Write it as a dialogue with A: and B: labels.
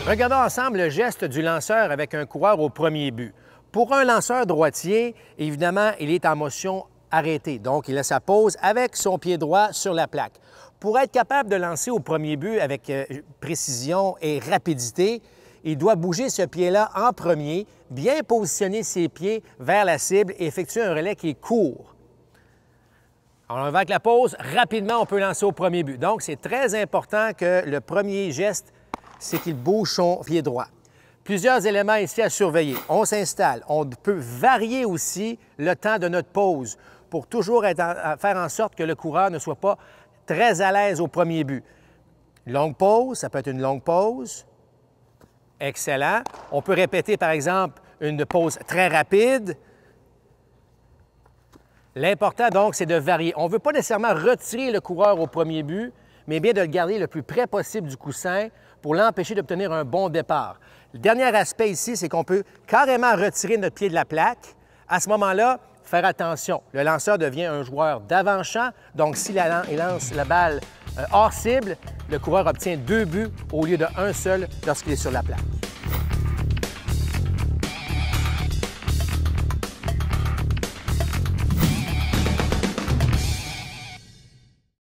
A: Regardons ensemble le geste du lanceur avec un coureur au premier but. Pour un lanceur droitier, évidemment, il est en motion arrêtée. Donc, il a sa pose avec son pied droit sur la plaque. Pour être capable de lancer au premier but avec précision et rapidité, il doit bouger ce pied-là en premier, bien positionner ses pieds vers la cible et effectuer un relais qui est court. Alors, avec la pause, rapidement, on peut lancer au premier but. Donc, c'est très important que le premier geste, c'est qu'il bouge son pied droit. Plusieurs éléments ici à surveiller. On s'installe. On peut varier aussi le temps de notre pause pour toujours faire en sorte que le coureur ne soit pas très à l'aise au premier but. Longue pause, ça peut être une longue pause. Excellent. On peut répéter, par exemple, une pause très rapide. L'important, donc, c'est de varier. On ne veut pas nécessairement retirer le coureur au premier but, mais bien de le garder le plus près possible du coussin pour l'empêcher d'obtenir un bon départ. Le dernier aspect ici, c'est qu'on peut carrément retirer notre pied de la plaque. À ce moment-là, faire attention. Le lanceur devient un joueur d'avant-champ, donc s'il lance la balle hors cible, le coureur obtient 2 buts au lieu de 1 seul lorsqu'il est sur la plaque.